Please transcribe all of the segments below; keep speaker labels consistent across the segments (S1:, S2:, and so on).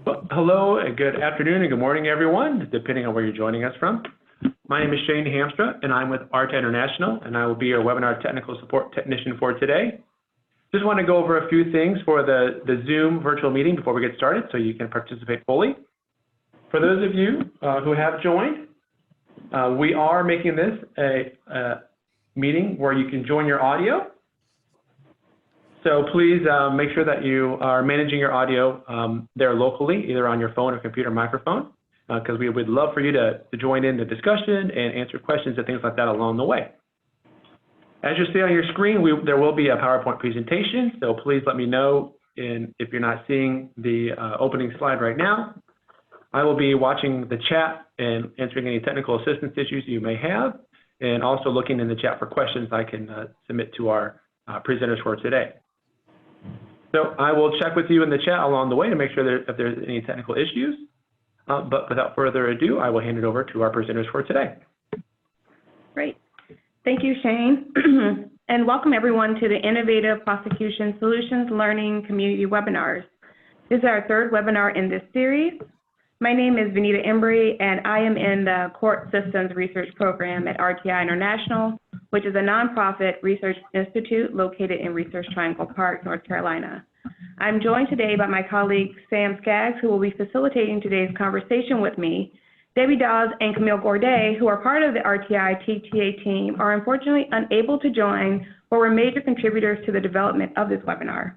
S1: Well, hello and good afternoon and good morning, everyone, depending on where you're joining us from. My name is Shane Hamstra, and I'm with RTI International, and I will be your webinar technical support technician for today. Just want to go over a few things for the Zoom virtual meeting before we get started so you can participate fully. For those of you who have joined, we are making this a meeting where you can join your audio. So please make sure that you are managing your audio there locally, either on your phone or computer microphone, because we would love for you to join in the discussion and answer questions and things like that along the way. As you see on your screen, there will be a PowerPoint presentation, so please let me know if you're not seeing the opening slide right now. I will be watching the chat and answering any technical assistance issues you may have, and also looking in the chat for questions I can submit to our presenters for today. So I will check with you in the chat along the way to make sure that if there's any technical issues. But without further ado, I will hand it over to our presenters for today.
S2: Great. Thank you, Shane. And welcome everyone to the Innovative Prosecution Solutions Learning Community Webinars. This is our third webinar in this series. My name is Vanita Embry, and I am in the Court Systems Research Program at RTI International, which is a nonprofit research institute located in Research Triangle Park, North Carolina. I'm joined today by my colleague, Sam Skaggs, who will be facilitating today's conversation with me. Debbie Dawes and Camille Gourdet, who are part of the RTI TTA team, are unfortunately unable to join, but were major contributors to the development of this webinar.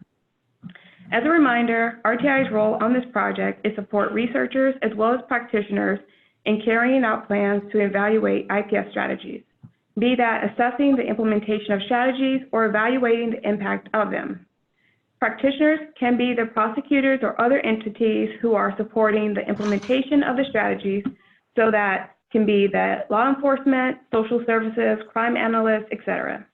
S2: As a reminder, RTI's role on this project is support researchers as well as practitioners in carrying out plans to evaluate IPS strategies, be that assessing the implementation of strategies or evaluating the impact of them. Practitioners can be the prosecutors or other entities who are supporting the implementation of the strategies, so that can be the law enforcement, social services, crime analysts, etc.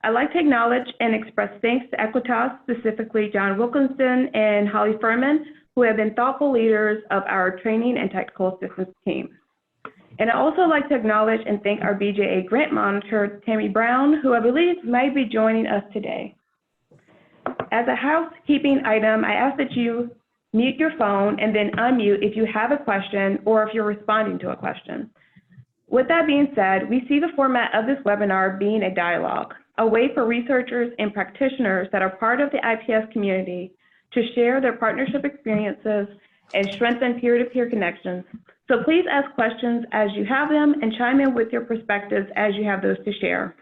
S2: I'd like to acknowledge and express thanks to Equitas, specifically John Wilkinson and Holly Furman, who have been thoughtful leaders of our training and technical assistance team. And I'd also like to acknowledge and thank our BJA grant monitor, Tammy Brown, who I believe might be joining us today. As a housekeeping item, I ask that you mute your phone and then unmute if you have a question or if you're responding to a question. With that being said, we see the format of this webinar being a dialogue, a way for researchers and practitioners that are part of the IPS community to share their partnership experiences and strengthen peer-to-peer connections. So please ask questions as you have them and chime in with your perspectives as you have those to share.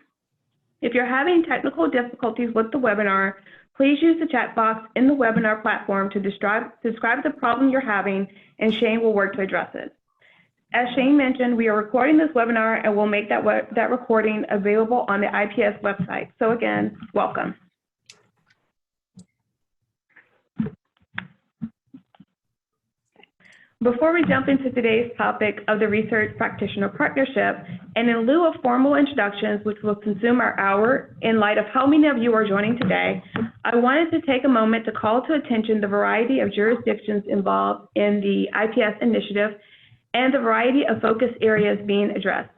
S2: If you're having technical difficulties with the webinar, please use the chat box in the webinar platform to describe the problem you're having, and Shane will work to address it. As Shane mentioned, we are recording this webinar and we'll make that recording available on the IPS website. So again, welcome. Before we jump into today's topic of the Research Practitioner Partnership, and in lieu of formal introductions, which will consume our hour, in light of how many of you are joining today, I wanted to take a moment to call to attention the variety of jurisdictions involved in the IPS initiative and the variety of focus areas being addressed,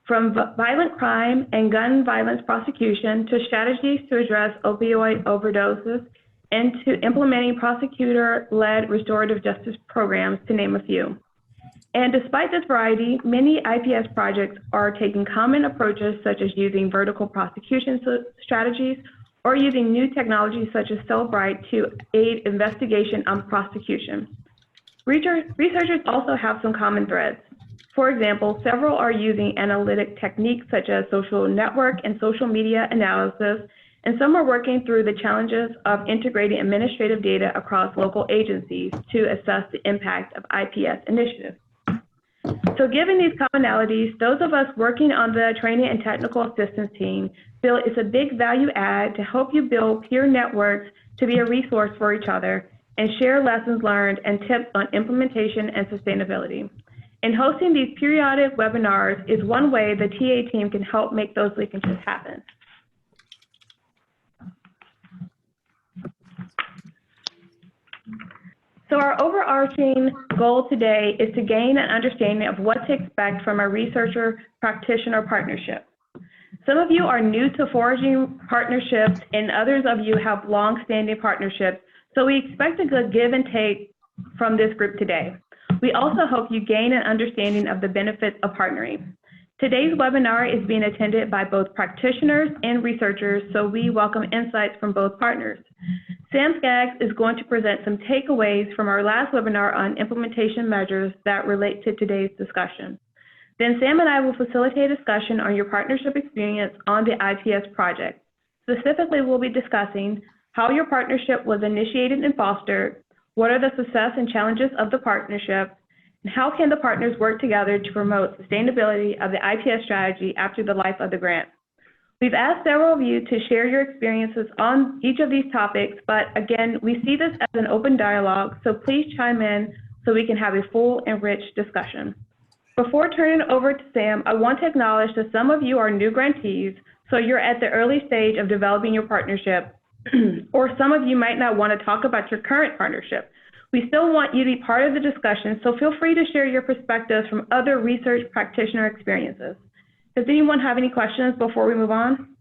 S2: from violent crime and gun violence prosecution to strategies to address opioid overdoses and to implementing prosecutor-led restorative justice programs, to name a few. And despite this variety, many IPS projects are taking common approaches such as using vertical prosecution strategies or using new technologies such as Cellbrite to aid investigation on prosecution. Researchers also have some common threads. For example, several are using analytic techniques such as social network and social media analysis, and some are working through the challenges of integrating administrative data across local agencies to assess the impact of IPS initiatives. So given these commonalities, those of us working on the training and technical assistance team feel it's a big value add to help you build peer networks to be a resource for each other and share lessons learned and tips on implementation and sustainability. And hosting these periodic webinars is one way the TA team can help make those linkages happen. So our overarching goal today is to gain an understanding of what to expect from a researcher-practitioner partnership. Some of you are new to forging partnerships, and others of you have long-standing partnerships, so we expect a good give and take from this group today. We also hope you gain an understanding of the benefits of partnering. Today's webinar is being attended by both practitioners and researchers, so we welcome insights from both partners. Sam Skaggs is going to present some takeaways from our last webinar on implementation measures that relate to today's discussion. Then Sam and I will facilitate a discussion on your partnership experience on the IPS project. Specifically, we'll be discussing how your partnership was initiated and fostered, what are the success and challenges of the partnership, and how can the partners work together to promote sustainability of the IPS strategy after the life of the grant. We've asked several of you to share your experiences on each of these topics, but again, we see this as an open dialogue, so please chime in so we can have a full and rich discussion. Before turning it over to Sam, I want to acknowledge that some of you are new grantees, so you're at the early stage of developing your partnership, or some of you might not want to talk about your current partnership. We still want you to be part of the discussion, so feel free to share your perspectives from other research practitioner experiences. Does anyone have any questions before we move on?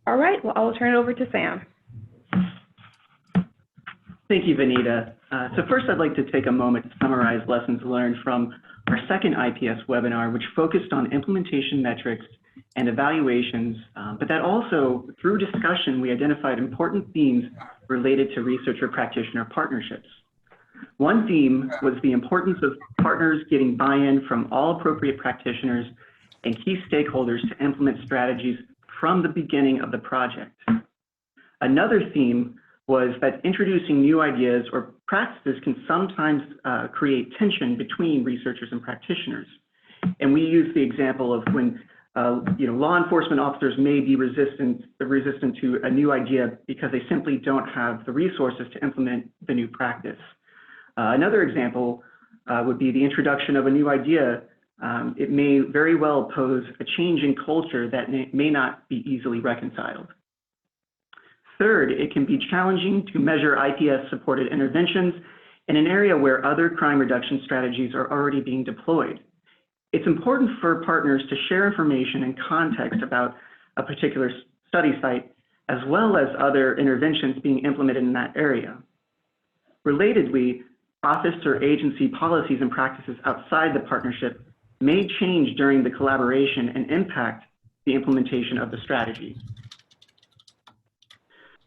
S2: All right, well, I'll turn it over to Sam.
S3: Thank you, Vanita. So first, I'd like to take a moment to summarize lessons learned from our second IPS webinar, which focused on implementation metrics and evaluations, but that also, through discussion, we identified important themes related to researcher-practitioner partnerships. One theme was the importance of partners getting buy-in from all appropriate practitioners and key stakeholders to implement strategies from the beginning of the project. Another theme was that introducing new ideas or practices can sometimes create tension between researchers and practitioners. And we use the example of when law enforcement officers may be resistant to a new idea because they simply don't have the resources to implement the new practice. Another example would be the introduction of a new idea. It may very well pose a change in culture that may not be easily reconciled. Third, it can be challenging to measure IPS-supported interventions in an area where other crime reduction strategies are already being deployed. It's important for partners to share information and context about a particular study site, as well as other interventions being implemented in that area. Relatedly, office or agency policies and practices outside the partnership may change during the collaboration and impact the implementation of the strategy.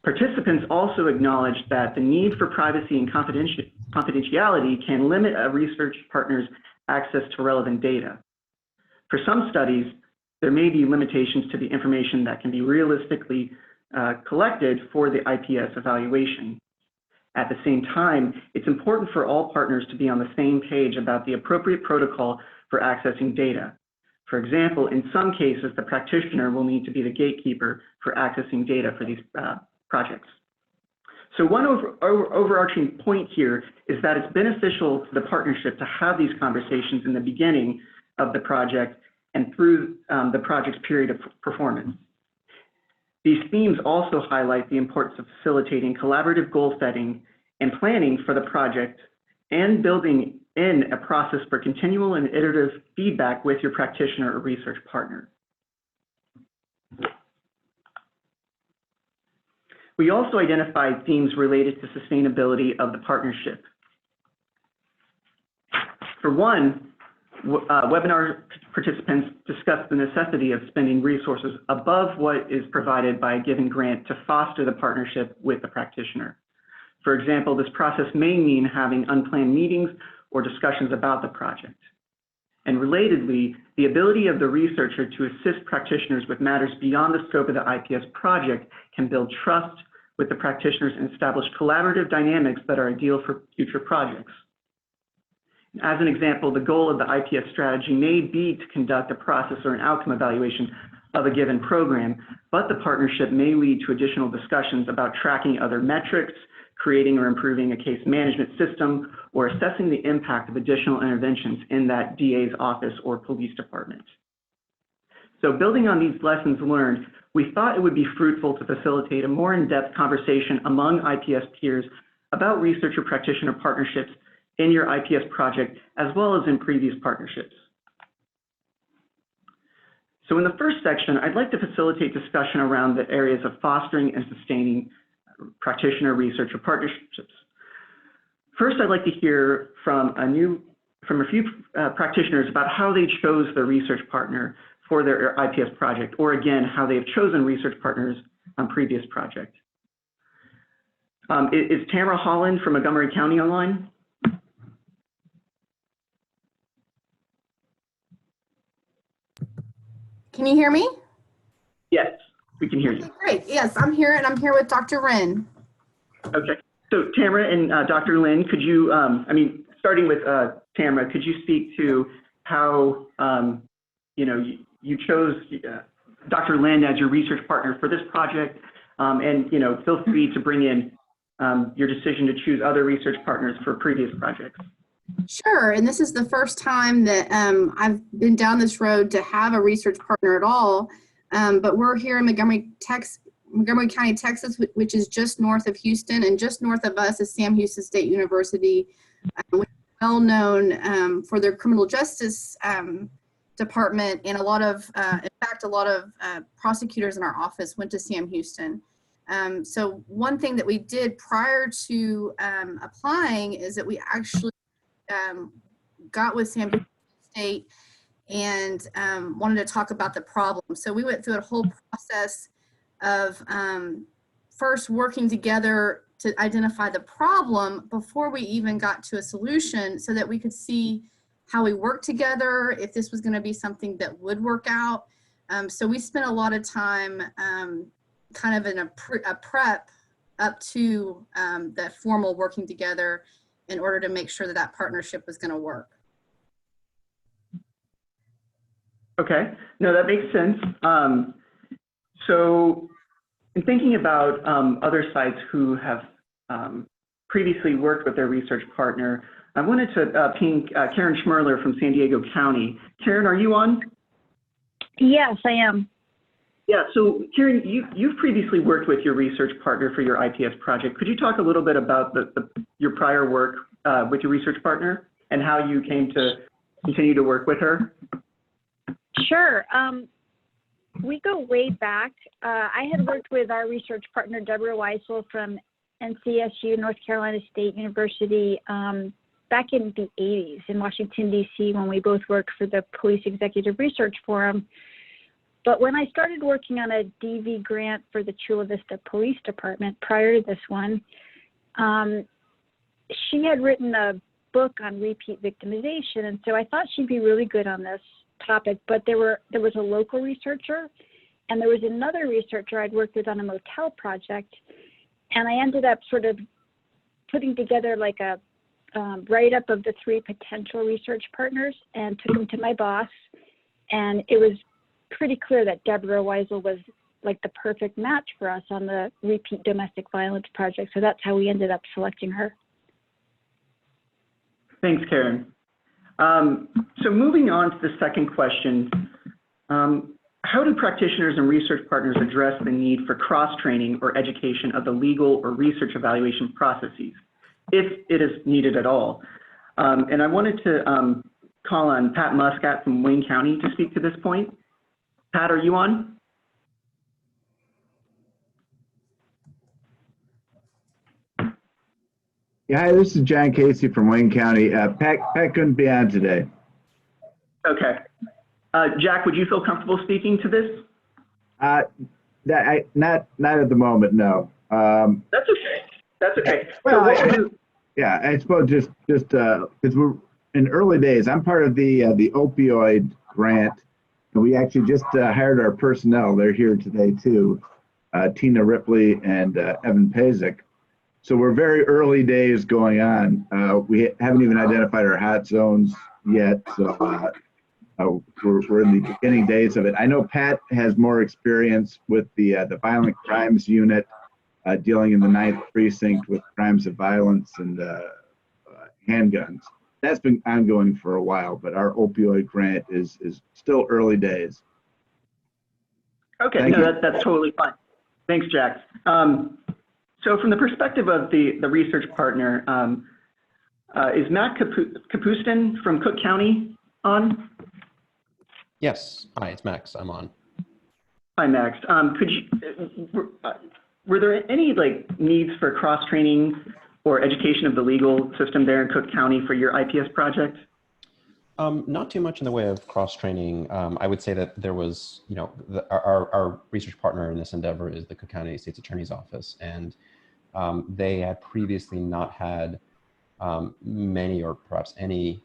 S3: Participants also acknowledged that the need for privacy and confidentiality can limit a research partner's access to relevant data. For some studies, there may be limitations to the information that can be realistically collected for the IPS evaluation. At the same time, it's important for all partners to be on the same page about the appropriate protocol for accessing data. For example, in some cases, the practitioner will need to be the gatekeeper for accessing data for these projects. So one overarching point here is that it's beneficial to the partnership to have these conversations in the beginning of the project and through the project's period of performance. These themes also highlight the importance of facilitating collaborative goal setting and planning for the project and building in a process for continual and iterative feedback with your practitioner or research partner. We also identified themes related to sustainability of the partnership. For one, webinar participants discussed the necessity of spending resources above what is provided by a given grant to foster the partnership with the practitioner. For example, this process may mean having unplanned meetings or discussions about the project. And relatedly, the ability of the researcher to assist practitioners with matters beyond the scope of the IPS project can build trust with the practitioners and establish collaborative dynamics that are ideal for future projects. As an example, the goal of the IPS strategy may be to conduct a process or an outcome evaluation of a given program, but the partnership may lead to additional discussions about tracking other metrics, creating or improving a case management system, or assessing the impact of additional interventions in that DA's office or police department. So building on these lessons learned, we thought it would be fruitful to facilitate a more in-depth conversation among IPS peers about researcher-practitioner partnerships in your IPS project, as well as in previous partnerships. So in the first section, I'd like to facilitate discussion around the areas of fostering and sustaining practitioner researcher partnerships. First, I'd like to hear from a few practitioners about how they chose their research partner for their IPS project, or again, how they have chosen research partners on previous projects. Is Tamara Holland from Montgomery County online?
S4: Can you hear me?
S3: Yes, we can hear you.
S4: Okay, great. Yes, I'm here, and I'm here with Dr. Wren.
S3: Okay, so Tamara and Dr. Lin, could you, starting with Tamara, could you speak to how, you chose Dr. Lin as your research partner for this project, and, feel free to bring in your decision to choose other research partners for previous projects.
S4: Sure, and this is the first time that I've been down this road to have a research partner at all, but we're here in Montgomery County, Texas, which is just north of Houston, and just north of us is Sam Houston State University, which is well known for their criminal justice department, and a lot of prosecutors in our office went to Sam Houston. So one thing that we did prior to applying is that we actually got with Sam Houston State and wanted to talk about the problem. So we went through a whole process of first working together to identify the problem before we even got to a solution, so that we could see how we work together, if this was going to be something that would work out. So we spent a lot of time kind of in a prep up to that formal working together in order to make sure that that partnership was going to work.
S3: Okay, no, that makes sense. So in thinking about other sites who have previously worked with their research partner, I wanted to ping Karen Schmerler from San Diego County. Karen, are you on?
S5: Yes, I am.
S3: Yeah, so Karen, you've previously worked with your research partner for your IPS project. Could you talk a little bit about your prior work with your research partner and how you came to continue to work with her?
S5: Sure. We go way back. I had worked with our research partner, Deborah Weisel from NCSU, North Carolina State University, back in the 80s in Washington, D.C., when we both worked for the Police Executive Research Forum. But when I started working on a DV grant for the Chula Vista Police Department prior to this one, she had written a book on repeat victimization, and so I thought she'd be really good on this topic. But there was a local researcher, and there was another researcher I'd worked with on a motel project, and I ended up sort of putting together like a write-up of the 3 potential research partners and took them to my boss, and it was pretty clear that Deborah Weisel was like the perfect match for us on the repeat domestic violence project. So that's how we ended up selecting her.
S3: Thanks, Karen. So moving on to the second question, how do practitioners and research partners address the need for cross-training or education of the legal or research evaluation processes, if it is needed at all? And I wanted to call on Pat Muscat from Wayne County to speak to this point. Pat, are you on?
S6: Yeah, hi, this is John Casey from Wayne County. Pat couldn't be on today.
S3: Okay. Jack, would you feel comfortable speaking to this?
S6: Not at the moment, no.
S3: That's okay. That's okay.
S6: Well,
S3: So
S6: I suppose just because we're in early days. I'm part of the opioid grant, and we actually just hired our personnel. They're here today too, Tina Ripley and Evan Pazik. So we're very early days going on. We haven't even identified our hot zones yet. So we're in the beginning days of it. I know Pat has more experience with the violent crimes unit, dealing in the 9th precinct with crimes of violence and handguns. That's been ongoing for a while, but our opioid grant is still early days.
S3: Okay, that's totally fine. Thanks, Jack. So from the perspective of the research partner, is Matt Kapustin from Cook County on?
S7: Yes. Hi, it's Max. I'm on.
S3: Hi, Max. Could you, were there any needs for cross-training or education of the legal system there in Cook County for your IPS project?
S7: Not too much in the way of cross-training. I would say that there was, our research partner in this endeavor is the Cook County State's Attorney's Office, and they had previously not had many or perhaps any,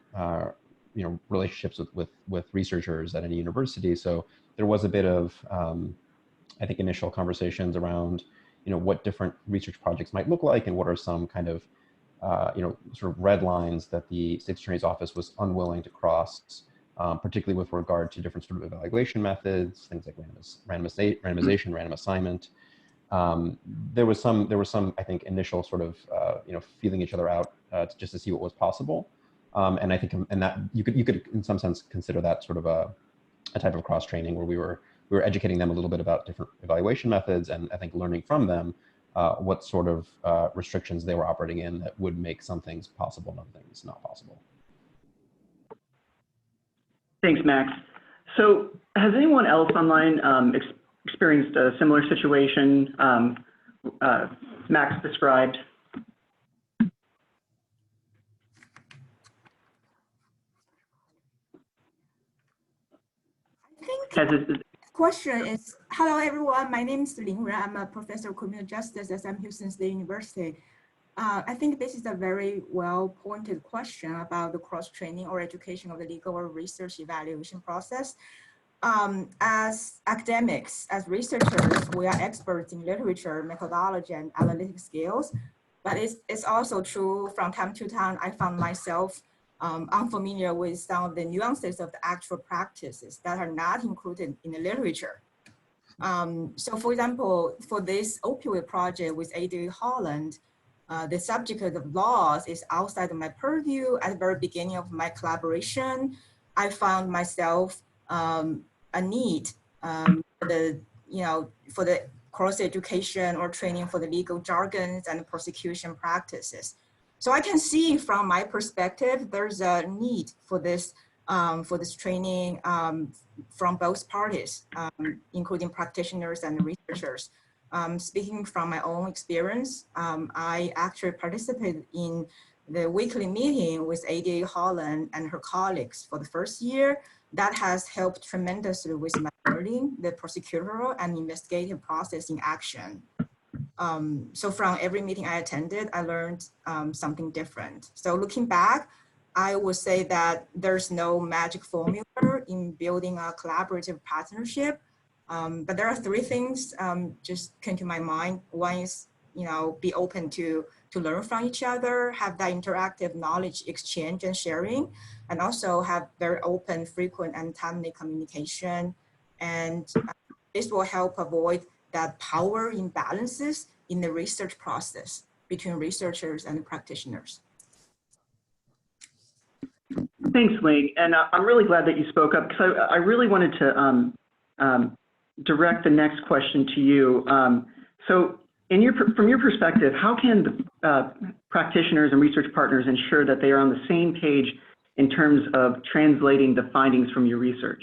S7: relationships with researchers at any university. So there was a bit of, I think, initial conversations around, what different research projects might look like and what are some kind of, sort of red lines that the State's Attorney's Office was unwilling to cross, particularly with regard to different sort of evaluation methods, things like randomization, random assignment. There was some, I think, initial sort of, feeling each other out just to see what was possible. And I think, and that you could in some sense consider that sort of a type of cross training where we were educating them a little bit about different evaluation methods, and I think learning from them what sort of restrictions they were operating in that would make some things possible and other things not possible.
S3: Thanks, Max. So has anyone else online experienced a similar situation Max described?
S8: The question is, hello everyone, my name is Ling Ren. I'm a professor of criminal justice at Sam Houston State University. I think this is a very well-pointed question about the cross-training or education of the legal or research evaluation process. As academics, as researchers, we are experts in literature, methodology, and analytic skills. But it's also true from time to time, I found myself unfamiliar with some of the nuances of the actual practices that are not included in the literature. So for example, for this opioid project with ADA Holland, the subject of the laws is outside of my purview. At the very beginning of my collaboration, I found myself a need for the cross-education or training for the legal jargons and prosecution practices. So I can see from my perspective, there's a need for this training from both parties, including practitioners and researchers. Speaking from my own experience, I actually participated in the weekly meeting with ADA Holland and her colleagues for the first year. That has helped tremendously with my learning the prosecutorial and investigative process in action. So from every meeting I attended, I learned something different. So looking back, I would say that there's no magic formula in building a collaborative partnership. But there are three things just came to my mind. One is, be open to learn from each other, have that interactive knowledge exchange and sharing, and also have very open, frequent, and timely communication. And this will help avoid that power imbalances in the research process between researchers and practitioners.
S3: Thanks, Ling. And I'm really glad that you spoke up, because I really wanted to direct the next question to you. So from your perspective, how can the practitioners and research partners ensure that they are on the same page in terms of translating the findings from your research?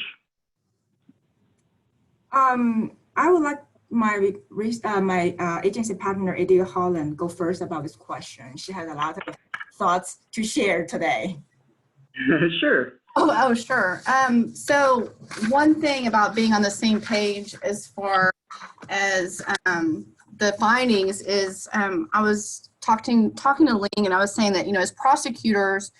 S8: I would like my agency partner, ADA Holland, go first about this question. She has a lot of thoughts to share today.
S3: Sure.
S4: Oh, sure. So one thing about being on the same page as far as the findings is I was talking to Ling, and I was saying that, as prosecutors,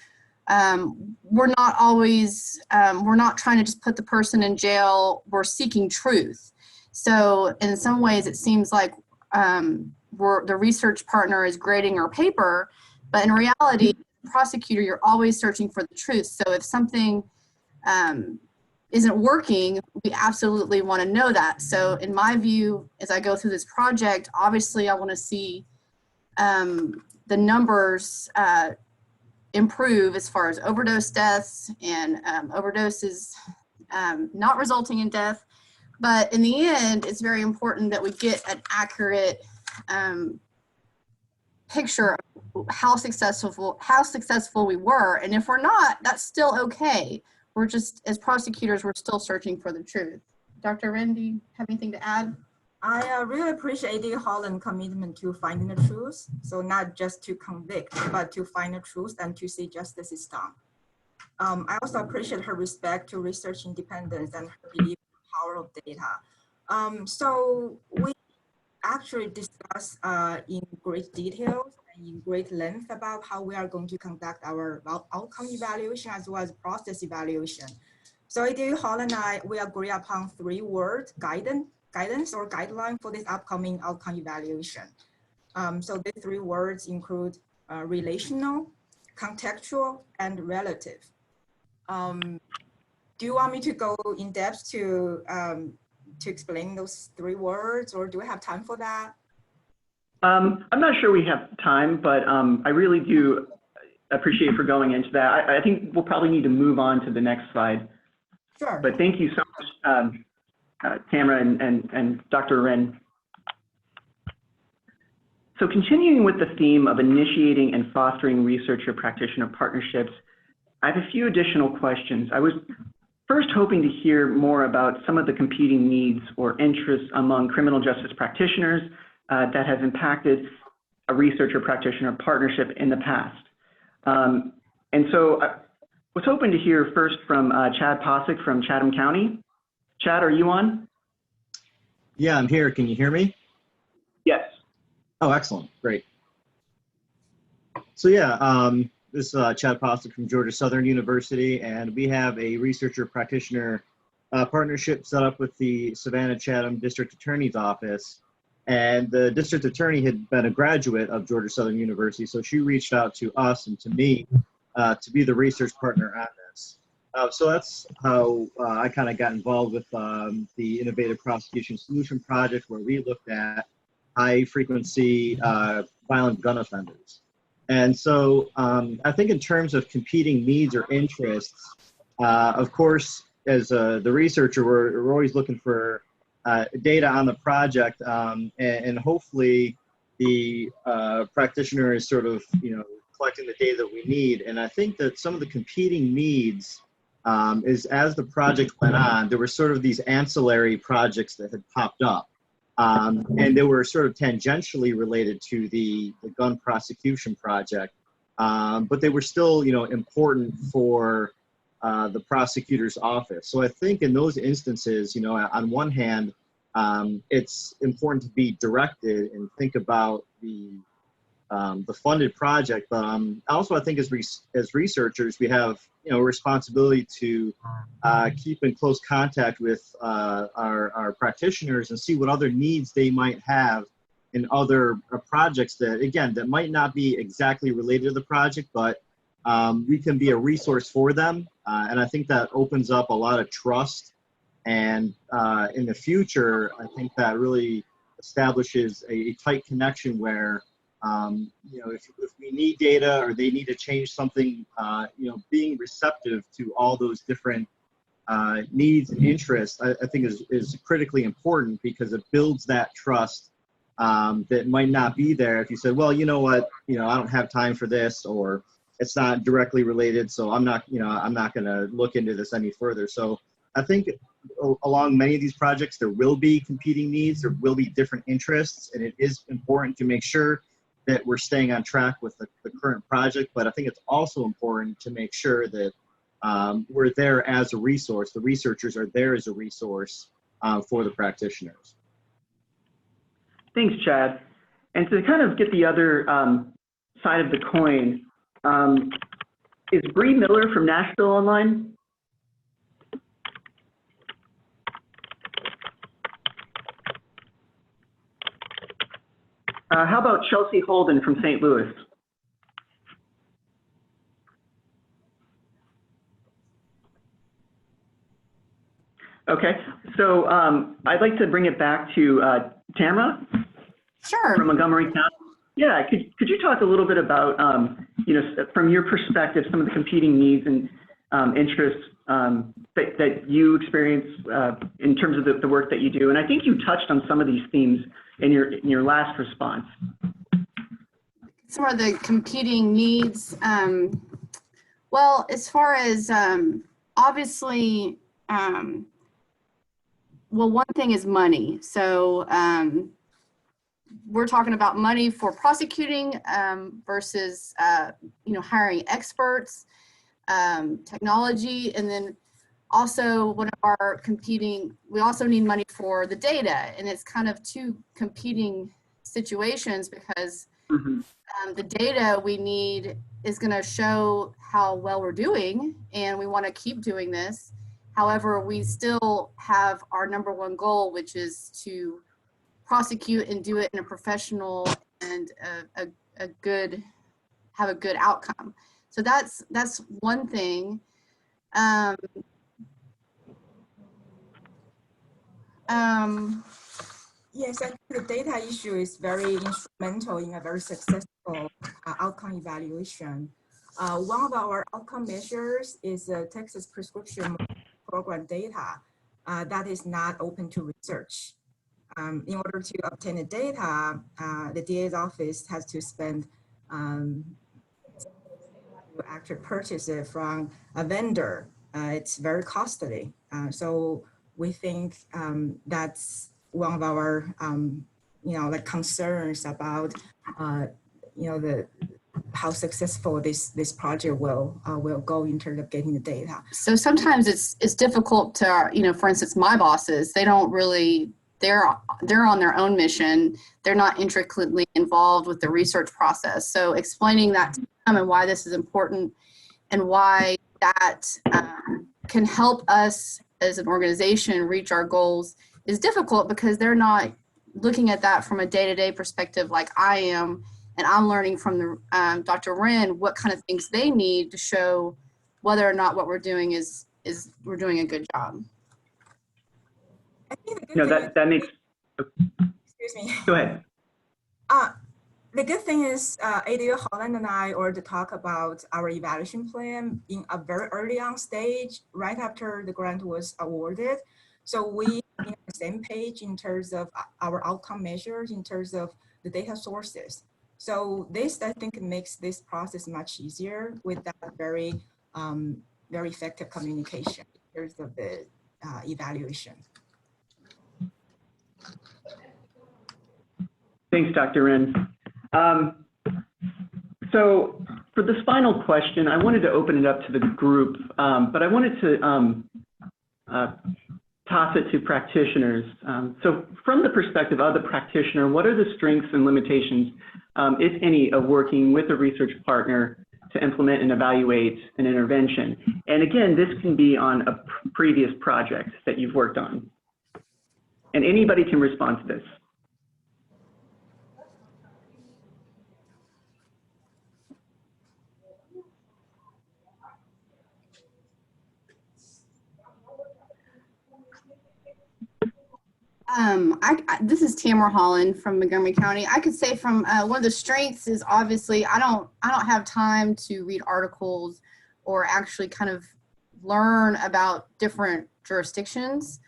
S4: we're not always, we're not trying to just put the person in jail, we're seeking truth. So in some ways it seems like the research partner is grading our paper, but in reality, prosecutor, you're always searching for the truth. So if something isn't working, we absolutely want to know that. So in my view, as I go through this project, obviously I want to see the numbers improve as far as overdose deaths and overdoses not resulting in death. But in the end, it's very important that we get an accurate picture of how successful we were. And if we're not, that's still okay. We're just, as prosecutors, we're still searching for the truth. Dr. Ren, do you have anything to add?
S8: I really appreciate Holland's commitment to finding the truth. So not just to convict, but to find the truth and to see justice is done. I also appreciate her respect to research independence and her belief in the power of data. So we actually discuss in great detail and in great length about how we are going to conduct our outcome evaluation as well as process evaluation. So Holland and I, we agree upon 3 words: guidance or guideline for this upcoming outcome evaluation. So these 3 words include relational, contextual, and relative. Do you want me to go in depth to explain those 3 words, or do we have time for that?
S3: I'm not sure we have time, but I really do appreciate for going into that. I think we'll probably need to move on to the next slide.
S8: Sure.
S3: But thank you so much, Tamara and Dr. Wren. So continuing with the theme of initiating and fostering researcher-practitioner partnerships, I have a few additional questions. I was first hoping to hear more about some of the competing needs or interests among criminal justice practitioners that has impacted a researcher-practitioner partnership in the past. And so I was hoping to hear first from Chad Posick from Chatham County. Chad, are you on?
S9: Yeah, I'm here. Can you hear me?
S3: Yes.
S9: Oh, excellent. Great. So yeah, this is Chad Posick from Georgia Southern University, and we have a researcher-practitioner partnership set up with the Savannah-Chatham District Attorney's Office. And the district attorney had been a graduate of Georgia Southern University, so she reached out to us and to me to be the research partner on this. So that's how I kind of got involved with the Innovative Prosecution Solution project, where we looked at high-frequency violent gun offenders. And so I think in terms of competing needs or interests, of course, as the researcher, we're always looking for data on the project, and hopefully the practitioner is sort of, collecting the data that we need. And I think that some of the competing needs is, as the project went on, there were sort of these ancillary projects that had popped up. And they were sort of tangentially related to the gun prosecution project, but they were still, important for the prosecutor's office. So I think in those instances, on one hand, it's important to be directed and think about the funded project, but also I think as researchers, we have a responsibility to keep in close contact with our practitioners and see what other needs they might have in other projects that, again, that might not be exactly related to the project, but we can be a resource for them. And I think that opens up a lot of trust. And in the future, I think that really establishes a tight connection where, if we need data or they need to change something, being receptive to all those different needs and interests, I think is critically important, because it builds that trust that might not be there if you said, well, you know what, I don't have time for this, or it's not directly related, so I'm not going to look into this any further. So I think along many of these projects, there will be competing needs, there will be different interests, and it is important to make sure that we're staying on track with the current project. But I think it's also important to make sure that we're there as a resource. The researchers are there as a resource for the practitioners.
S3: Thanks, Chad. And to kind of get the other side of the coin, is Bree Miller from Nashville online? How about Chelsea Holden from St. Louis? Okay, so I'd like to bring it back to Tamara.
S4: Sure.
S3: From Montgomery County. Yeah, could you talk a little bit about, from your perspective, some of the competing needs and interests that you experience in terms of the work that you do? And I think you touched on some of these themes in your last response.
S4: Some of the competing needs. Well, as far as obviously well, one thing is money. So we're talking about money for prosecuting versus, hiring experts, technology, and then also one of our we also need money for the data, and it's kind of two competing situations because the data we need is going to show how well we're doing, and we want to keep doing this. However, we still have our number one goal, which is to prosecute and do it in a professional and have a good outcome. So that's one thing.
S8: Yes, I think the data issue is very instrumental in a very successful outcome evaluation. One of our outcome measures is the Texas prescription program data that is not open to research. In order to obtain the data, the DA's office has to spend to actually purchase it from a vendor. It's very costly. So we think that's one of our, concerns about, how successful this project will go in terms of getting the data.
S4: So sometimes it's difficult to, for instance, my bosses, they don't really, they're on their own mission. They're not intricately involved with the research process. So explaining that to them and why this is important and why that can help us as an organization reach our goals is difficult because they're not looking at that from a day-to-day perspective like I am, and I'm learning from the Dr. Wren what kind of things they need to show whether or not what we're doing is we're doing a good job.
S8: I think
S3: that makes.
S8: Excuse me.
S3: Go ahead.
S8: The good thing is Ada Holland and I already talk about our evaluation plan in a very early on stage, right after the grant was awarded. So we are on the same page in terms of our outcome measures, in terms of the data sources. So this, I think, makes this process much easier with that very, very effective communication in terms of the evaluation.
S3: Thanks, Dr. Wren. So for this final question, I wanted to open it up to the group, but I wanted to toss it to practitioners. So from the perspective of the practitioner, what are the strengths and limitations, if any, of working with a research partner to implement and evaluate an intervention? And again, this can be on a previous project that you've worked on. And anybody can respond to this.
S4: This is Tamara Holland from Montgomery County. I could say from one of the strengths is obviously I don't have time to read articles or actually kind of learn about different jurisdictions.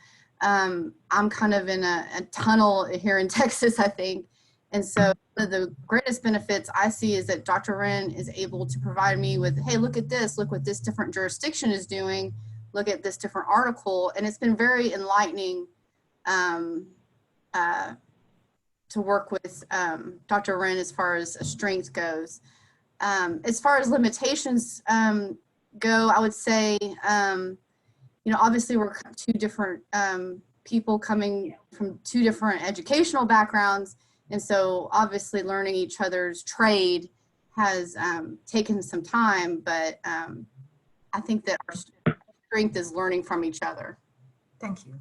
S4: I'm kind of in a tunnel here in Texas, I think. And so one of the greatest benefits I see is that Dr. Wren is able to provide me with, hey, look at this, look what this different jurisdiction is doing, look at this different article. And it's been very enlightening to work with Dr. Wren as far as strength goes. As far as limitations go, I would say, obviously we're two different people coming from two different educational backgrounds. And so obviously learning each other's trade has taken some time, but I think that our strength is learning from each other.
S8: Thank you.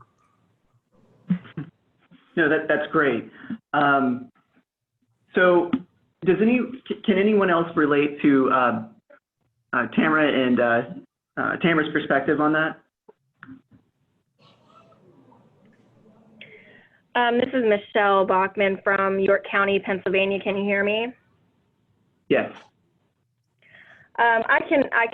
S3: No, that's great. So can anyone else relate to Tamara and Tamara's perspective on that?
S10: This is Michelle Bachman from York County, Pennsylvania. Can you hear me?
S3: Yes.
S10: I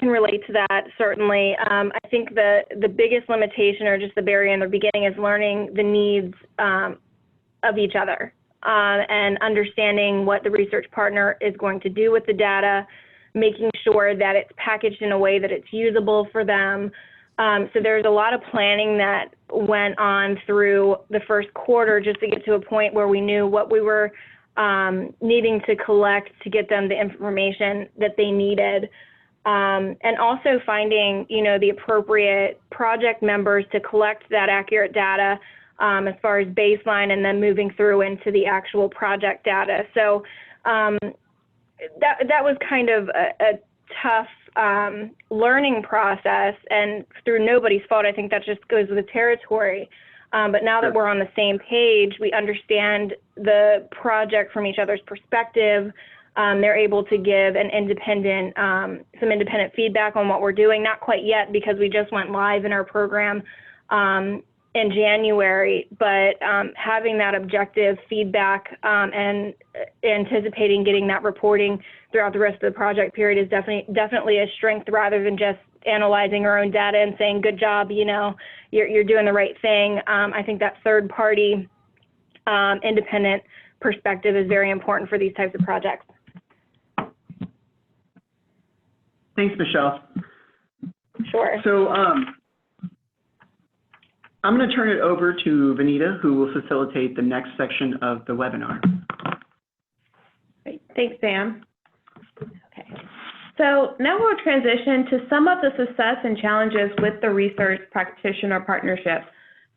S10: can relate to that, certainly. I think the biggest limitation or just the barrier in the beginning is learning the needs of each other and understanding what the research partner is going to do with the data, making sure that it's packaged in a way that it's usable for them, So there's a lot of planning that went on through the first quarter just to get to a point where we knew what we were needing to collect to get them the information that they needed. And also finding, the appropriate project members to collect that accurate data as far as baseline and then moving through into the actual project data. So that was kind of a tough learning process, and through nobody's fault. I think that just goes with the territory. But now that we're on the same page, we understand the project from each other's perspective. They're able to give an independent, some independent feedback on what we're doing. Not quite yet because we just went live in our program in January, but having that objective feedback and anticipating getting that reporting throughout the rest of the project period is definitely a strength rather than just analyzing our own data and saying, good job, you're doing the right thing. I think that third party independent perspective is very important for these types of projects.
S3: Thanks, Michelle.
S10: Sure.
S3: So I'm going to turn it over to Vanita, who will facilitate the next section of the webinar.
S2: Great. Thanks, Sam. Okay. So now we'll transition to some of the success and challenges with the research practitioner partnership.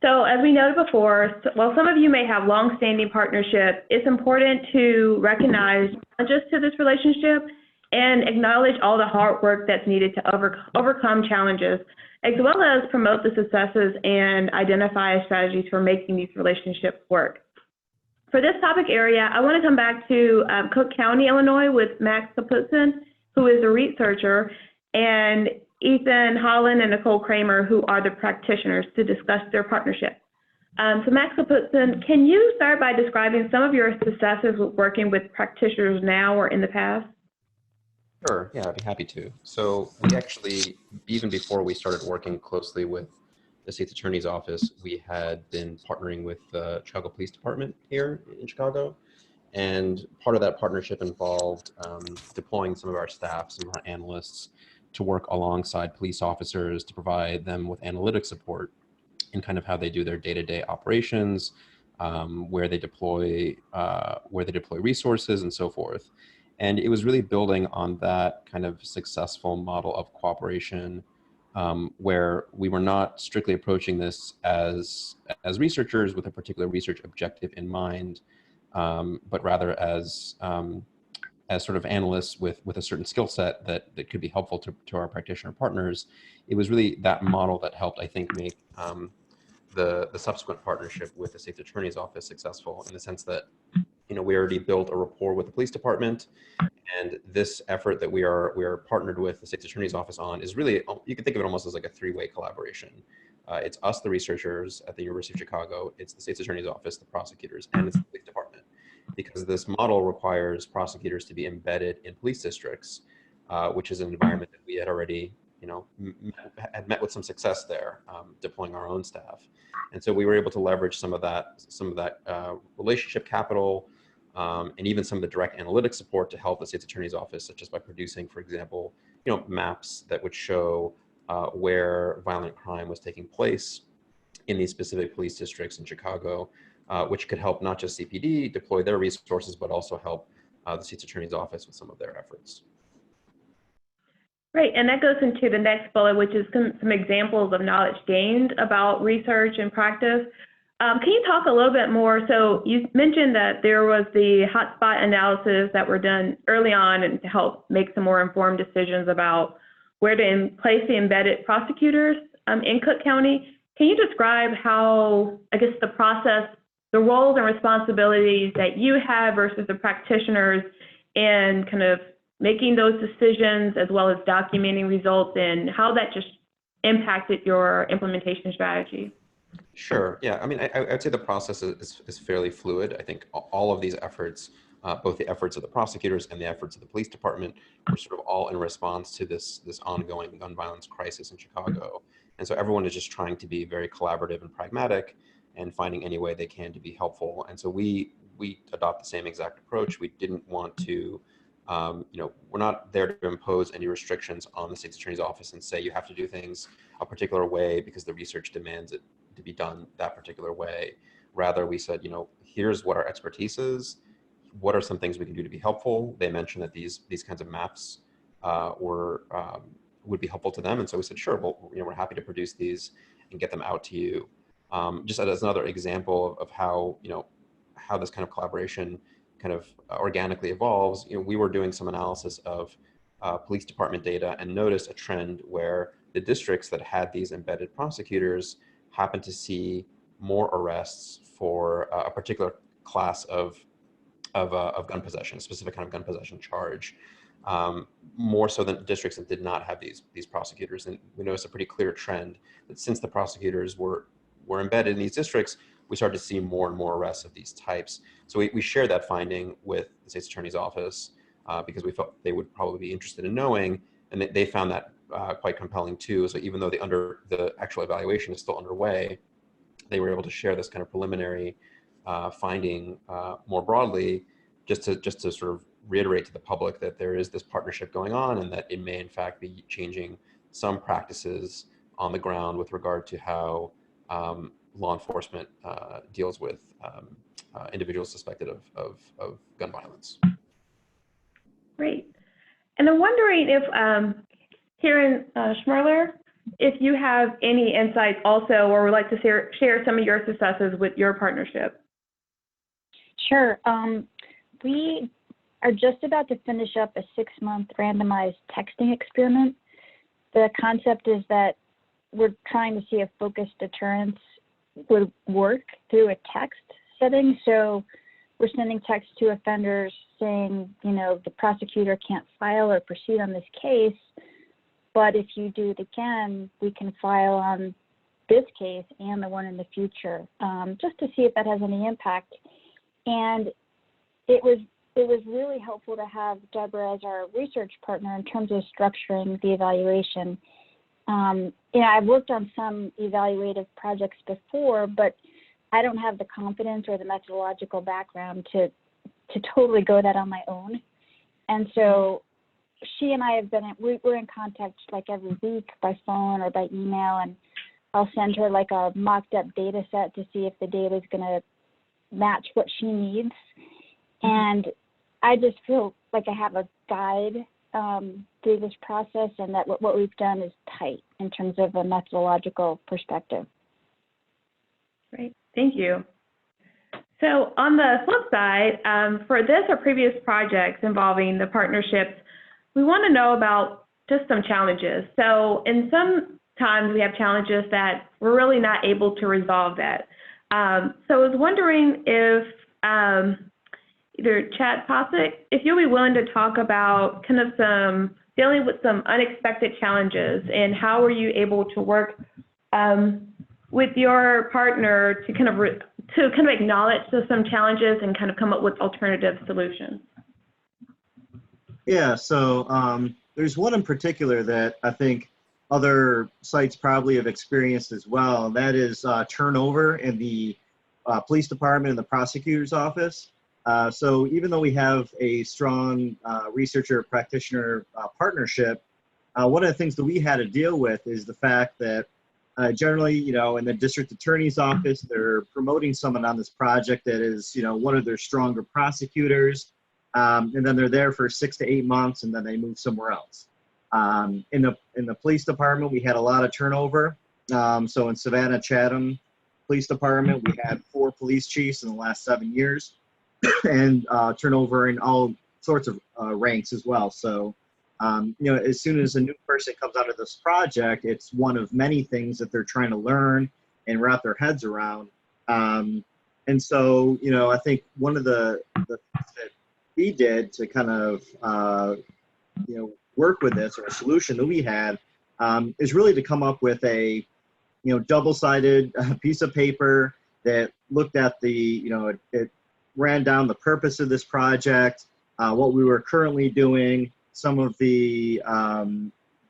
S2: So as we noted before, while some of you may have long-standing partnership, it's important to recognize challenges to this relationship and acknowledge all the hard work that's needed to overcome challenges, as well as promote the successes and identify strategies for making these relationships work. For this topic area, I want to come back to Cook County, Illinois, with Max Kaputzen, who is a researcher, and Ethan Holland and Nicole Kramer, who are the practitioners, to discuss their partnership. So Max Kaputzen, can you start by describing some of your successes with working with practitioners now or in the past?
S7: Sure, yeah, I'd be happy to. So we actually, even before we started working closely with the State's Attorney's Office, we had been partnering with the Chicago Police Department here in Chicago. And part of that partnership involved deploying some of our staff, some of our analysts, to work alongside police officers to provide them with analytic support in kind of how they do their day-to-day operations, where they deploy resources and so forth. And it was really building on that kind of successful model of cooperation, where we were not strictly approaching this as researchers with a particular research objective in mind, but rather as sort of analysts with a certain skill set that could be helpful to our practitioner partners. It was really that model that helped, I think, make the subsequent partnership with the State's Attorney's Office successful, in the sense that we already built a rapport with the police department, and this effort that we are partnered with the State's Attorney's Office on is really, you can think of it almost as like a three-way collaboration. It's us, the researchers at the University of Chicago, it's the State's Attorney's Office, the prosecutors, and it's the police department. Because this model requires prosecutors to be embedded in police districts, which is an environment that we had already, had met with some success there, deploying our own staff. And so we were able to leverage some of that relationship capital, and even some of the direct analytic support to help the State's Attorney's Office, such as by producing, for example, maps that would show where violent crime was taking place in these specific police districts in Chicago, which could help not just CPD deploy their resources, but also help the State's Attorney's Office with some of their efforts.
S2: Great, and that goes into the next bullet, which is some examples of knowledge gained about research and practice. Can you talk a little bit more? So you mentioned that there was the hotspot analysis that were done early on and to help make some more informed decisions about where to place the embedded prosecutors in Cook County. Can you describe how, I guess, the process, the roles and responsibilities that you have versus the practitioners in kind of making those decisions, as well as documenting results, and how that just impacted your implementation strategy?
S7: Sure. Yeah. I mean, I'd say the process is fairly fluid. I think all of these efforts, both the efforts of the prosecutors and the efforts of the police department, were sort of all in response to this ongoing gun violence crisis in Chicago. And so everyone is just trying to be very collaborative and pragmatic and finding any way they can to be helpful. And so we adopt the same exact approach. We didn't want to, we're not there to impose any restrictions on the State's Attorney's Office and say you have to do things a particular way because the research demands it to be done that particular way. Rather, we said, here's what our expertise is. What are some things we can do to be helpful? They mentioned that these kinds of maps would be helpful to them. And so we said, sure, well, we're happy to produce these and get them out to you. Just as another example of how, how this kind of collaboration kind of organically evolves, we were doing some analysis of police department data and noticed a trend where the districts that had these embedded prosecutors happened to see more arrests for a particular class of gun possession, a specific kind of gun possession charge, more so than districts that did not have these prosecutors. And we noticed a pretty clear trend that since the prosecutors were embedded in these districts, we started to see more and more arrests of these types. So we shared that finding with the state's attorney's office because we felt they would probably be interested in knowing, and they found that quite compelling too. So even though the actual evaluation is still underway, they were able to share this kind of preliminary finding more broadly, just to sort of reiterate to the public that there is this partnership going on and that it may in fact be changing some practices on the ground with regard to how law enforcement deals with individuals suspected of gun violence.
S2: Great. And I'm wondering if, Karen Schmerler, if you have any insights also, or would like to share some of your successes with your partnership.
S5: Sure. We are just about to finish up a 6-month randomized texting experiment. The concept is that we're trying to see if focused deterrence would work through a text setting. So we're sending text to offenders saying, the prosecutor can't file or proceed on this case, but if you do it again, we can file on this case and the one in the future, just to see if that has any impact. And it was really helpful to have Deborah as our research partner in terms of structuring the evaluation. I've worked on some evaluative projects before, but I don't have the confidence or the methodological background to totally go that on my own. And so she and I have we're in contact like every week by phone or by email, and I'll send her like a mocked up data set to see if the data is going to match what she needs. And I just feel like I have a guide through this process, and that what we've done is tight in terms of a methodological perspective.
S2: Great, thank you. So on the flip side, for this or previous projects involving the partnerships, we want to know about just some challenges. So in some times we have challenges that we're really not able to resolve that. So I was wondering if either Chad Posick, if you'll be willing to talk about kind of dealing with some unexpected challenges, and how were you able to work with your partner to kind of acknowledge some challenges and kind of come up with alternative solutions?
S9: Yeah, so there's one in particular that I think other sites probably have experienced as well, and that is turnover in the police department and the prosecutor's office. So even though we have a strong researcher-practitioner partnership, one of the things that we had to deal with is the fact that generally, in the district attorney's office, they're promoting someone on this project that is, one of their stronger prosecutors, and then they're there for 6 to 8 months, and then they move somewhere else. In the police department, we had a lot of turnover. So in Savannah Chatham Police Department, we had 4 police chiefs in the last 7 years, and turnover in all sorts of ranks as well. So, as soon as a new person comes out of this project, it's one of many things that they're trying to learn and wrap their heads around. And so, I think one of the things that we did to kind of, work with this, or a solution that we had, is really to come up with a, double-sided piece of paper that looked at the, it ran down the purpose of this project, what we were currently doing, some of the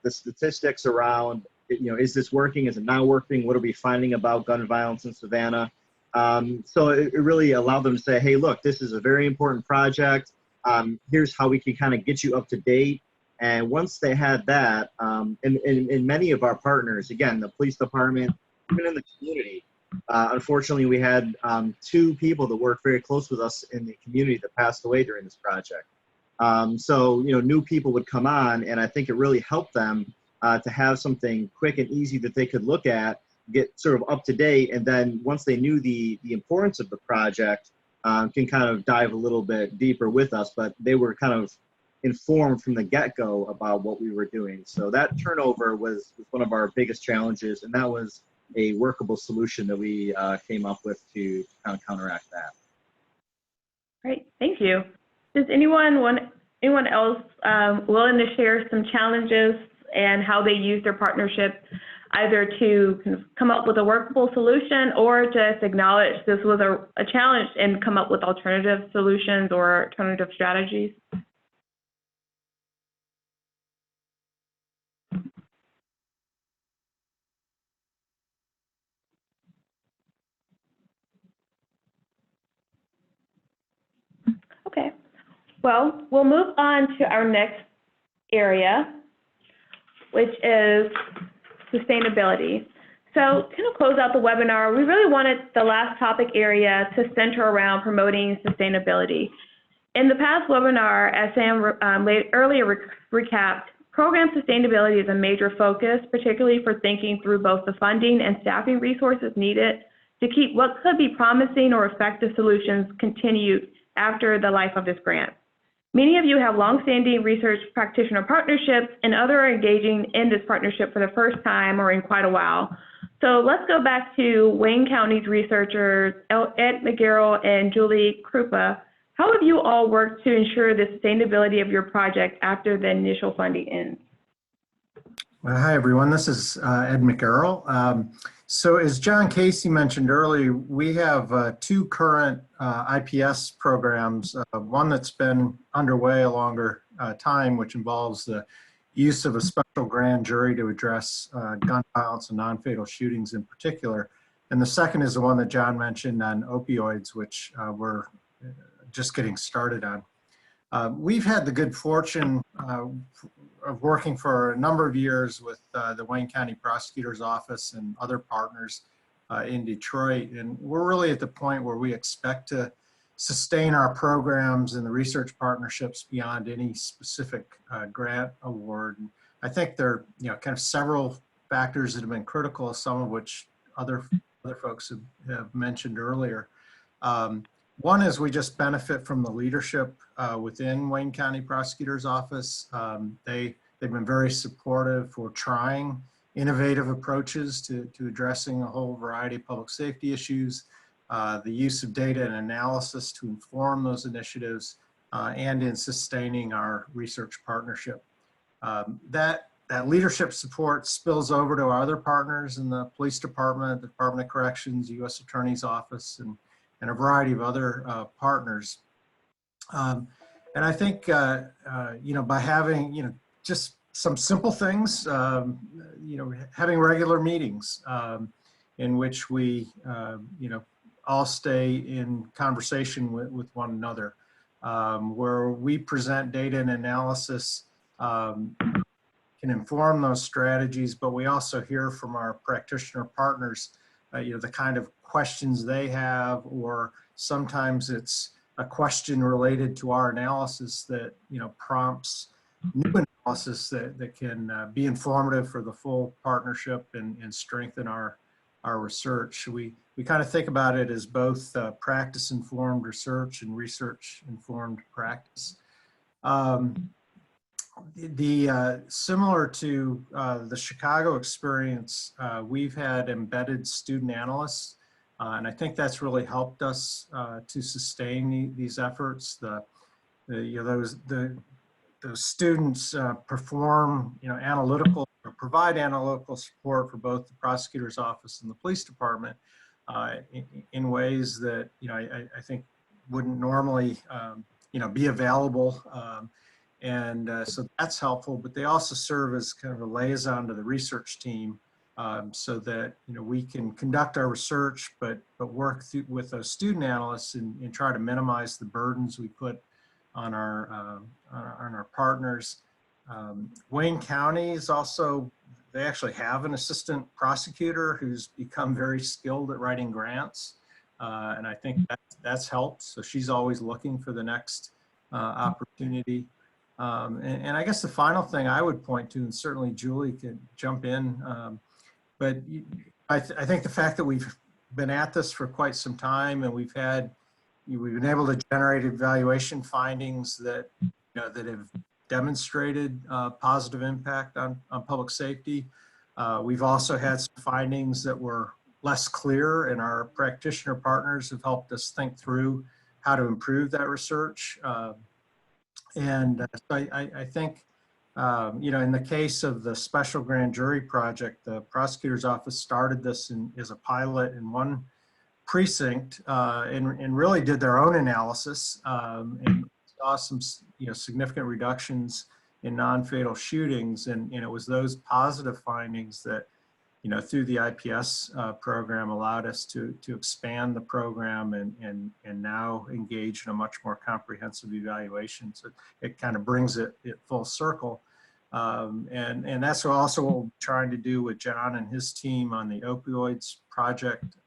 S9: statistics around, is this working, is it not working, what are we finding about gun violence in Savannah? So it really allowed them to say, hey, look, this is a very important project. Here's how we can kind of get you up to date. And once they had that, in many of our partners, again, the police department, even in the community, unfortunately, we had 2 people that worked very close with us in the community that passed away during this project. So, new people would come on, and I think it really helped them to have something quick and easy that they could look at, get sort of up to date, and then once they knew the importance of the project, can kind of dive a little bit deeper with us, but they were kind of informed from the get-go about what we were doing. So that turnover was one of our biggest challenges, and that was a workable solution that we came up with to kind of counteract that.
S2: Great, thank you. Does anyone else willing to share some challenges and how they use their partnership either to come up with a workable solution or just acknowledge this was a challenge and come up with alternative solutions or alternative strategies? Okay, well, we'll move on to our next area, which is sustainability. So kind of close out the webinar, we really wanted the last topic area to center around promoting sustainability. In the past webinar, as Sam earlier recapped, program sustainability is a major focus, particularly for thinking through both the funding and staffing resources needed to keep what could be promising or effective solutions continued after the life of this grant. Many of you have longstanding research practitioner partnerships, and others are engaging in this partnership for the first time or in quite a while. So let's go back to Wayne County's researchers, Ed McGarrell and Julie Krupa. How have you all worked to ensure the sustainability of your project after the initial funding ends?
S11: Well, hi, everyone. This is Ed McGarrell. So as John Casey mentioned earlier, we have 2 current IPS programs, one that's been underway a longer time, which involves the use of a special grand jury to address gun violence and non-fatal shootings in particular. And the second is the one that John mentioned on opioids, which we're just getting started on. We've had the good fortune of working for a number of years with the Wayne County Prosecutor's Office and other partners in Detroit. And we're really at the point where we expect to sustain our programs and the research partnerships beyond any specific grant award. And I think there are kind of several factors that have been critical, some of which other folks have mentioned earlier. One is we just benefit from the leadership within Wayne County Prosecutor's Office. They've been very supportive for trying innovative approaches to addressing a whole variety of public safety issues, the use of data and analysis to inform those initiatives, and in sustaining our research partnership. That leadership support spills over to our other partners in the police department, the Department of Corrections, U.S. Attorney's Office, and a variety of other partners. And I think, by having, just some simple things, having regular meetings in which we, all stay in conversation with one another, where we present data and analysis can inform those strategies, but we also hear from our practitioner partners, the kind of questions they have, or sometimes it's a question related to our analysis that, prompts new analysis that can be informative for the full partnership and strengthen our research. We kind of think about it as both practice-informed research and research-informed practice. Similar to the Chicago experience, we've had embedded student analysts, and I think that's really helped us to sustain these efforts. Those students perform, provide analytical support for both the prosecutor's office and the police department in ways that I think wouldn't normally be available. So that's helpful, but they also serve as kind of a liaison to the research team so that we can conduct our research, but work with those student analysts and try to minimize the burdens we put on our partners. Wayne County is also, they actually have an assistant prosecutor who's become very skilled at writing grants. And I think that's helped. So she's always looking for the next opportunity. And I guess the final thing I would point to, and certainly Julie could jump in, but I think the fact that we've been at this for quite some time and we've been able to generate evaluation findings that, that have demonstrated positive impact on public safety. We've also had some findings that were less clear, and our practitioner partners have helped us think through how to improve that research. So I think, in the case of the special grand jury project, the prosecutor's office started this as a pilot in one precinct and really did their own analysis and saw some significant reductions in non-fatal shootings. And it was those positive findings that, through the IPS program allowed us to expand the program and now engage in a much more comprehensive evaluation. So it kind of brings it full circle. And that's also what we're trying to do with John and his team on the opioids project.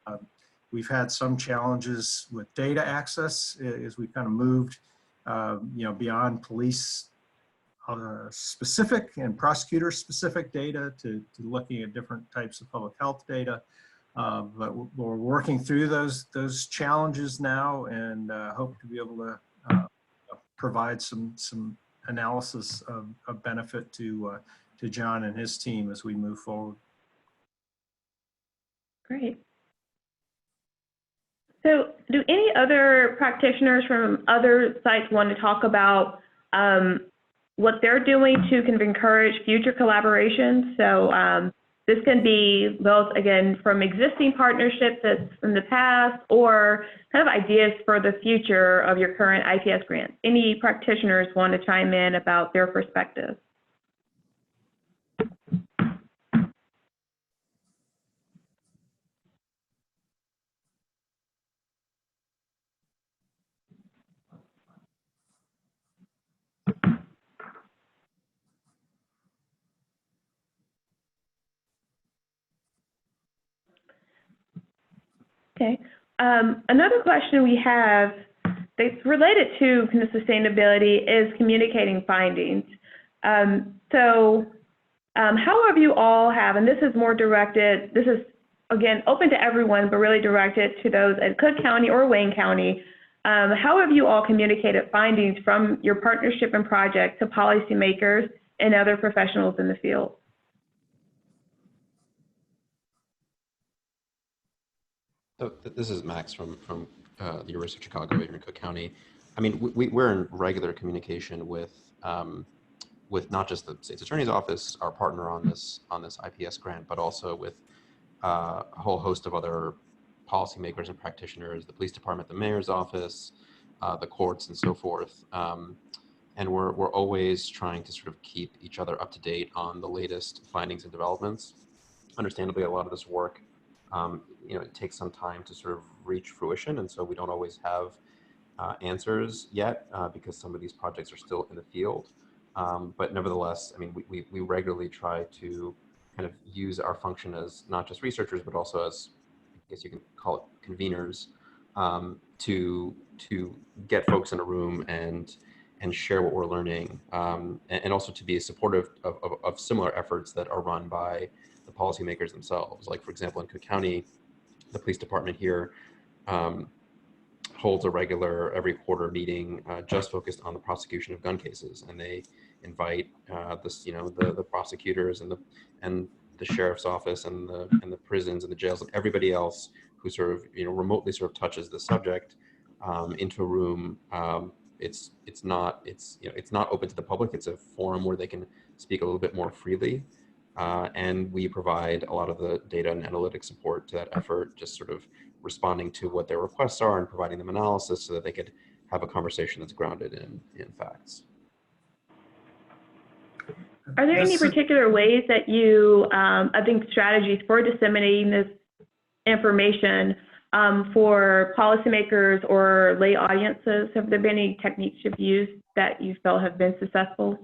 S11: We've had some challenges with data access as we kind of moved, beyond police specific and prosecutor specific data to looking at different types of public health data. But we're working through those challenges now and hope to be able to provide some analysis of benefit to John and his team as we move forward.
S2: Great. So do any other practitioners from other sites want to talk about what they're doing to kind of encourage future collaborations? So this can be both, again, from existing partnerships that's from the past or kind of ideas for the future of your current IPS grants. Any practitioners want to chime in about their perspective? Okay. Another question we have that's related to kind of sustainability is communicating findings. How have you all and this is more directed, this is again open to everyone, but really directed to those at Cook County or Wayne County. How have you all communicated findings from your partnership and project to policymakers and other professionals in the field?
S7: So this is Max from the University of Chicago here in Cook County. I mean, we're in regular communication with not just the state's attorney's office, our partner on this IPS grant, but also with a whole host of other policymakers and practitioners, the police department, the mayor's office, the courts, and so forth. And we're always trying to sort of keep each other up to date on the latest findings and developments. Understandably, a lot of this work, it takes some time to sort of reach fruition, and so we don't always have answers yet because some of these projects are still in the field. But nevertheless, I mean, we regularly try to kind of use our function as not just researchers, but also as, I guess you can call it, conveners, to get folks in a room and share what we're learning, and also to be supportive of similar efforts that are run by the policymakers themselves. Like, for example, in Cook County, the police department here holds a regular every quarter meeting just focused on the prosecution of gun cases, and they invite the prosecutors and the sheriff's office and the prisons and the jails and everybody else who sort of remotely sort of touches the subject into a room. It's not open to the public. It's a forum where they can speak a little bit more freely. And we provide a lot of the data and analytic support to that effort, just sort of responding to what their requests are and providing them analysis so that they could have a conversation that's grounded in facts.
S2: Are there any particular ways that you, I think, strategies for disseminating this information for policymakers or lay audiences? Have there been any techniques you've used that you felt have been successful?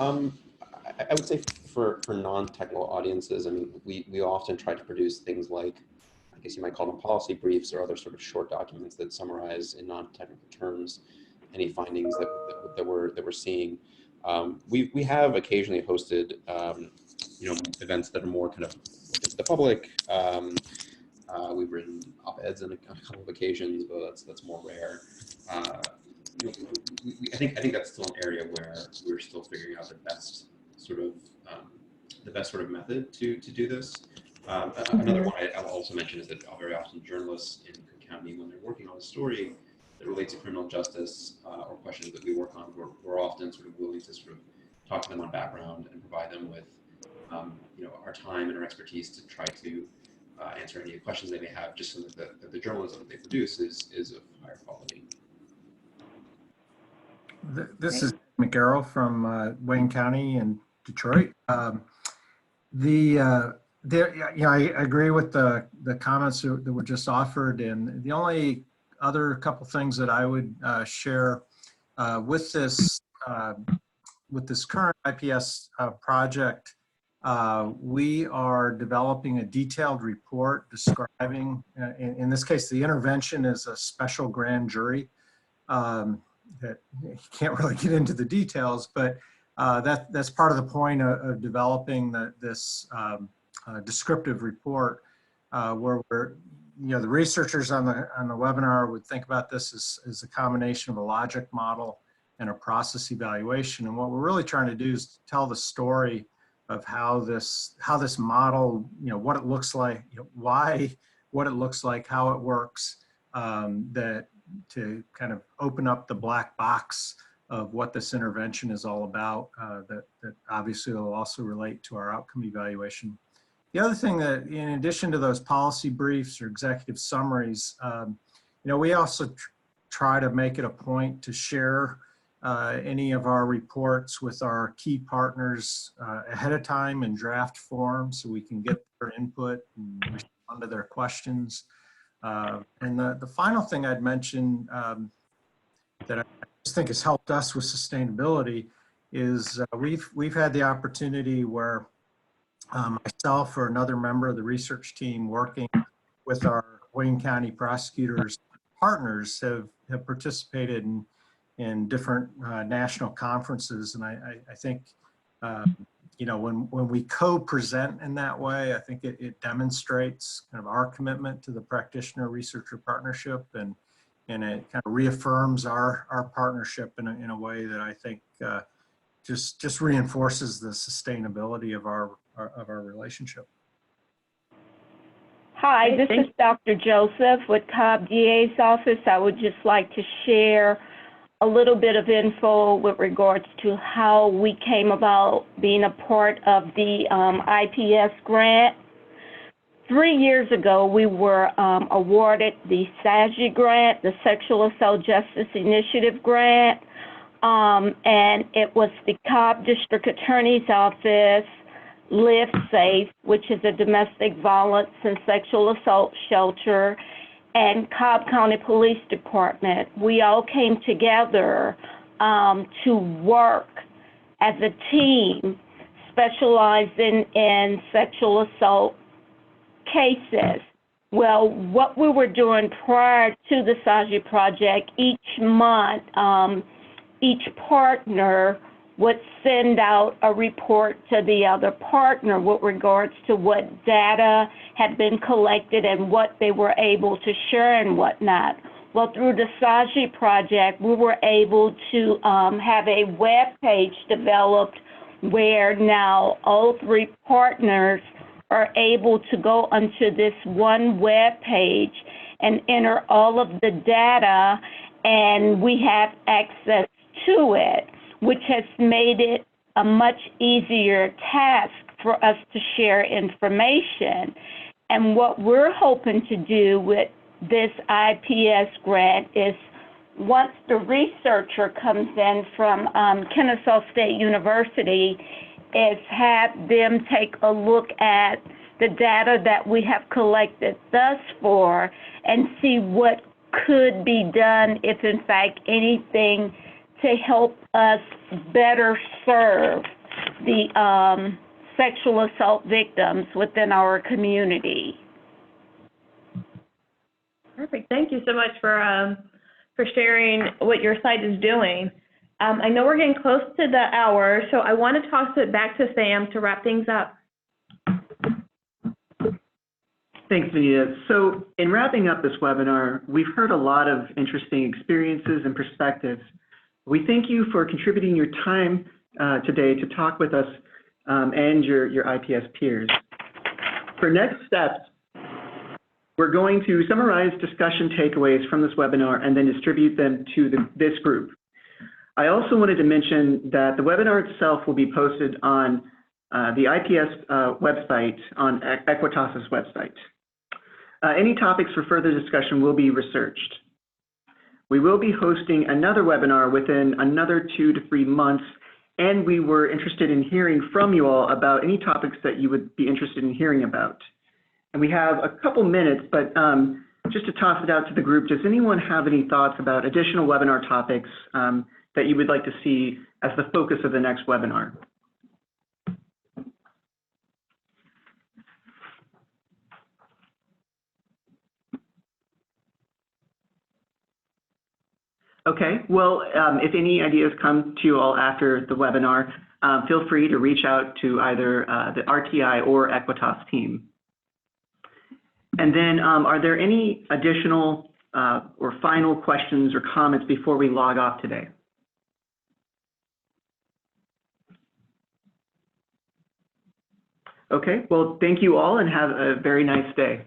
S7: I would say for non-technical audiences, I mean, we often try to produce things like, I guess you might call them policy briefs or other sort of short documents that summarize in non-technical terms any findings that we're seeing. We have occasionally hosted, events that are more kind of open to the public. We've written op-eds on a couple of occasions, but that's more rare. I think that's still an area where we're still figuring out the best sort of method to do this. Another one I'll also mention is that very often journalists in Cook County, when they're working on a story that relates to criminal justice or questions that we work on, we're often sort of willing to sort of talk to them on background and provide them with our time and our expertise to try to answer any questions they may have, just so that the journalism that they produce is of higher quality.
S11: This is McGarrell from Wayne County in Detroit. I agree with the comments that were just offered, and the only other couple things that I would share with this current IPS project, we are developing a detailed report describing, in this case, the intervention is a special grand jury. That you can't really get into the details, but that's part of the point of developing this descriptive report, where the researchers on the webinar would think about this as a combination of a logic model and a process evaluation. And what we're really trying to do is tell the story of how this model, what it looks like, what it looks like, how it works, to kind of open up the black box of what this intervention is all about, that obviously will also relate to our outcome evaluation. The other thing that, in addition to those policy briefs or executive summaries, we also try to make it a point to share any of our reports with our key partners ahead of time in draft form, so we can get their input and respond to their questions. And the final thing I'd mention that I just think has helped us with sustainability is we've had the opportunity where myself or another member of the research team working with our Wayne County prosecutors partners have participated in different national conferences, and I think when we co-present in that way, I think it demonstrates kind of our commitment to the practitioner-researcher partnership, and it kind of reaffirms our partnership in a way that I think just reinforces the sustainability of our relationship.
S12: Hi, this is Dr. Joseph with Cobb DA's office. I would just like to share a little bit of info with regards to how we came about being a part of the IPS grant. 3 years ago, we were awarded the SAGI grant, the Sexual Assault Justice Initiative grant, and it was the Cobb District Attorney's Office, Live Safe, which is a domestic violence and sexual assault shelter, and Cobb County Police Department. We all came together to work as a team specializing in sexual assault cases. Well, what we were doing prior to the SAGI project, each month, each partner would send out a report to the other partner with regards to what data had been collected and what they were able to share and whatnot. Well, through the SAGI project, we were able to have a web page developed where now all 3 partners are able to go onto this one web page and enter all of the data, and we have access to it, which has made it a much easier task for us to share information. And what we're hoping to do with this IPS grant is, once the researcher comes in from Kennesaw State University, is have them take a look at the data that we have collected thus far and see what could be done if in fact anything to help us better serve the sexual assault victims within our community.
S2: Perfect. Thank you so much for sharing what your site is doing. I know we're getting close to the hour, so I want to toss it back to Sam to wrap things up.
S3: Thanks, Anita. So in wrapping up this webinar, we've heard a lot of interesting experiences and perspectives. We thank you for contributing your time today to talk with us and your IPS peers. For next steps, we're going to summarize discussion takeaways from this webinar and then distribute them to this group. I also wanted to mention that the webinar itself will be posted on the IPS website, on Equitas's website. Any topics for further discussion will be researched. We will be hosting another webinar within another 2 to 3 months, and we were interested in hearing from you all about any topics that you would be interested in hearing about. And we have a couple minutes, but just to toss it out to the group, does anyone have any thoughts about additional webinar topics that you would like to see as the focus of the next webinar? Okay, well, if any ideas come to you all after the webinar, feel free to reach out to either the RTI or Equitas team. And then are there any additional or final questions or comments before we log off today? Okay, well, thank you all and have a very nice day.